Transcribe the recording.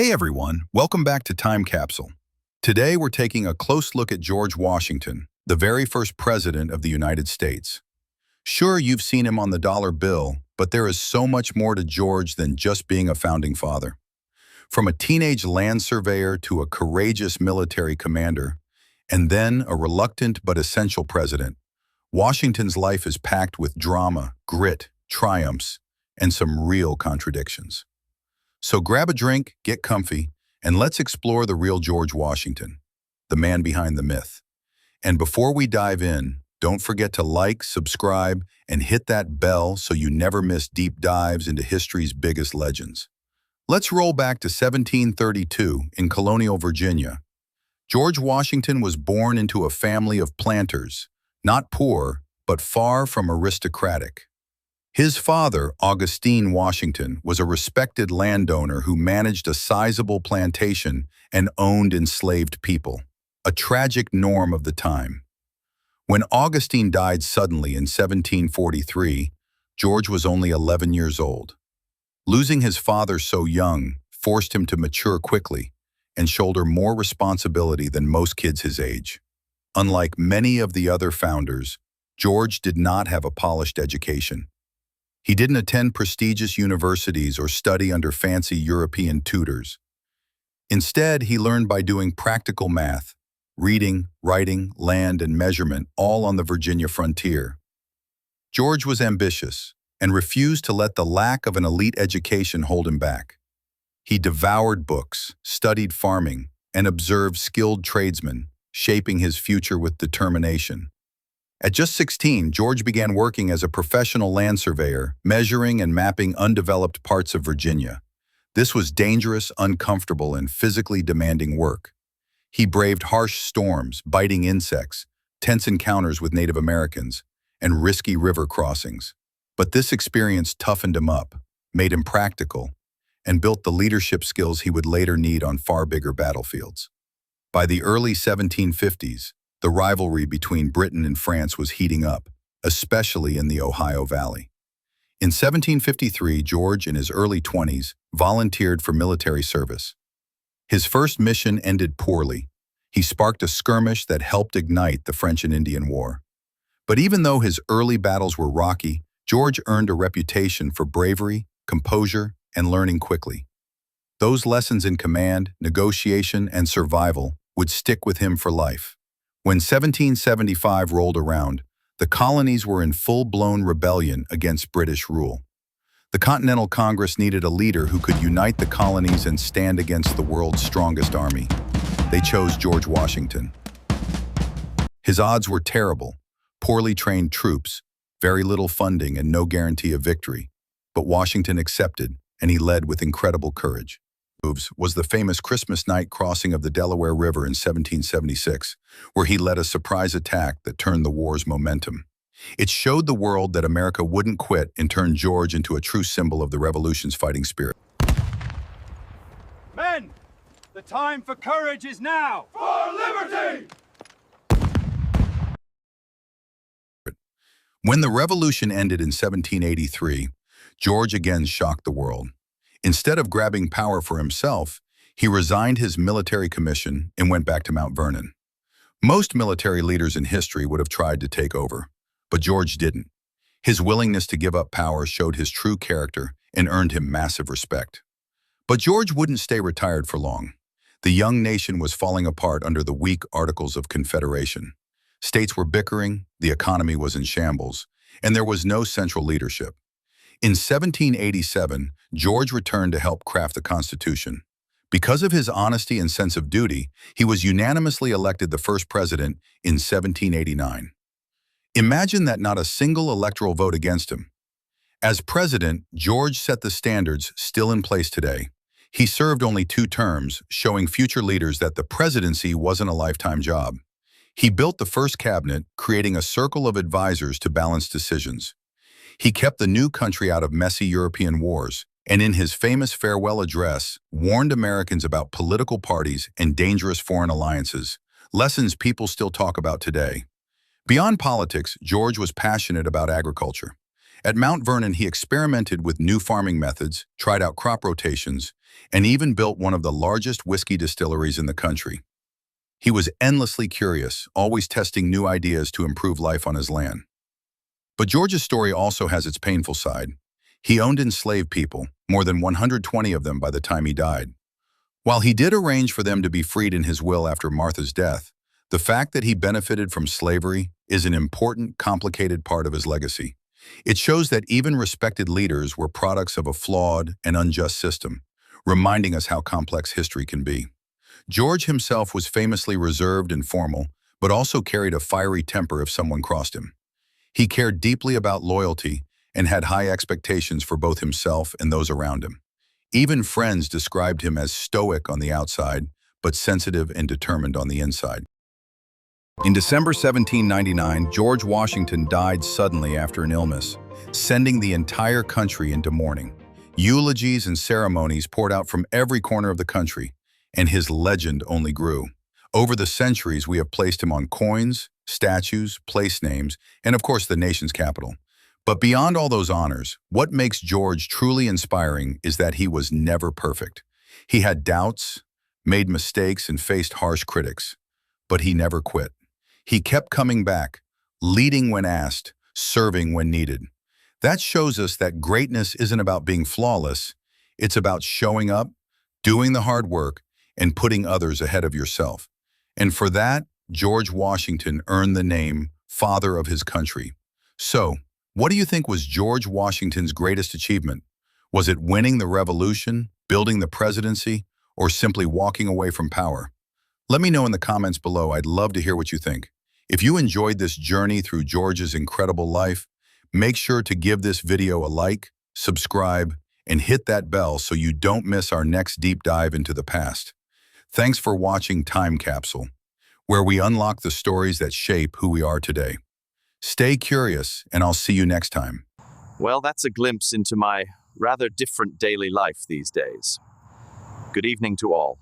Hey everyone, welcome back to Time Capsule. Today we're taking a close look at George Washington, the very first president of the United States. Sure, you've seen him on the dollar bill, but there is so much more to George than just being a founding father. From a teenage land surveyor to a courageous military commander, and then a reluctant but essential president, Washington's life is packed with drama, grit, triumphs, and some real contradictions. So grab a drink, get comfy, and let's explore the real George Washington, the man behind the myth. And before we dive in, don't forget to like, subscribe, and hit that bell so you never miss deep dives into history's biggest legends. Let's roll back to 1732 in colonial Virginia. George Washington was born into a family of planters, not poor, but far from aristocratic. His father, Augustine Washington, was a respected landowner who managed a sizable plantation and owned enslaved people, a tragic norm of the time. When Augustine died suddenly in 1743, George was only 11 years old. Losing his father so young forced him to mature quickly and shoulder more responsibility than most kids his age. Unlike many of the other founders, George did not have a polished education. He didn't attend prestigious universities or study under fancy European tutors. Instead, he learned by doing practical math, reading, writing, land, and measurement, all on the Virginia frontier. George was ambitious and refused to let the lack of an elite education hold him back. He devoured books, studied farming, and observed skilled tradesmen, shaping his future with determination. At just 16, George began working as a professional land surveyor, measuring and mapping undeveloped parts of Virginia. This was dangerous, uncomfortable, and physically demanding work. He braved harsh storms, biting insects, tense encounters with Native Americans, and risky river crossings. But this experience toughened him up, made him practical, and built the leadership skills he would later need on far bigger battlefields. By the early 1750s, the rivalry between Britain and France was heating up, especially in the Ohio Valley. In 1753, George, in his early 20s, volunteered for military service. His first mission ended poorly. He sparked a skirmish that helped ignite the French and Indian War. But even though his early battles were rocky, George earned a reputation for bravery, composure, and learning quickly. Those lessons in command, negotiation, and survival would stick with him for life. When 1775 rolled around, the colonies were in full-blown rebellion against British rule. The Continental Congress needed a leader who could unite the colonies and stand against the world's strongest army. They chose George Washington. His odds were terrible: poorly trained troops, very little funding, and no guarantee of victory. But Washington accepted, and he led with incredible courage. Was the famous Christmas night crossing of the Delaware River in 1776, where he led a surprise attack that turned the war's momentum. It showed the world that America wouldn't quit and turned George into a true symbol of the Revolution's fighting spirit. Men, the time for courage is now! For liberty! When the Revolution ended in 1783, George again shocked the world. Instead of grabbing power for himself, he resigned his military commission and went back to Mount Vernon. Most military leaders in history would have tried to take over, but George didn't. His willingness to give up power showed his true character and earned him massive respect. But George wouldn't stay retired for long. The young nation was falling apart under the weak Articles of Confederation. States were bickering, the economy was in shambles, and there was no central leadership. In 1787, George returned to help craft the Constitution. Because of his honesty and sense of duty, he was unanimously elected the first president in 1789. Imagine that, not a single electoral vote against him. As president, George set the standards still in place today. He served only 2 terms, showing future leaders that the presidency wasn't a lifetime job. He built the first cabinet, creating a circle of advisors to balance decisions. He kept the new country out of messy European wars, and in his famous farewell address, warned Americans about political parties and dangerous foreign alliances, lessons people still talk about today. Beyond politics, George was passionate about agriculture. At Mount Vernon, he experimented with new farming methods, tried out crop rotations, and even built one of the largest whiskey distilleries in the country. He was endlessly curious, always testing new ideas to improve life on his land. But George's story also has its painful side. He owned enslaved people, more than 120 of them by the time he died. While he did arrange for them to be freed in his will after Martha's death, the fact that he benefited from slavery is an important, complicated part of his legacy. It shows that even respected leaders were products of a flawed and unjust system, reminding us how complex history can be. George himself was famously reserved and formal, but also carried a fiery temper if someone crossed him. He cared deeply about loyalty and had high expectations for both himself and those around him. Even friends described him as stoic on the outside, but sensitive and determined on the inside. In December 1799, George Washington died suddenly after an illness, sending the entire country into mourning. Eulogies and ceremonies poured out from every corner of the country, and his legend only grew. Over the centuries, we have placed him on coins, statues, place names, and of course the nation's capital. But beyond all those honors, what makes George truly inspiring is that he was never perfect. He had doubts, made mistakes, and faced harsh critics. But he never quit. He kept coming back, leading when asked, serving when needed. That shows us that greatness isn't about being flawless. It's about showing up, doing the hard work, and putting others ahead of yourself. And for that, George Washington earned the name Father of his country. So, what do you think was George Washington's greatest achievement? Was it winning the Revolution, building the presidency, or simply walking away from power? Let me know in the comments below. I'd love to hear what you think. If you enjoyed this journey through George's incredible life, make sure to give this video a like, subscribe, and hit that bell so you don't miss our next deep dive into the past. Thanks for watching Time Capsule, where we unlock the stories that shape who we are today. Stay curious, and I'll see you next time. Well, that's a glimpse into my rather different daily life these days. Good evening to all.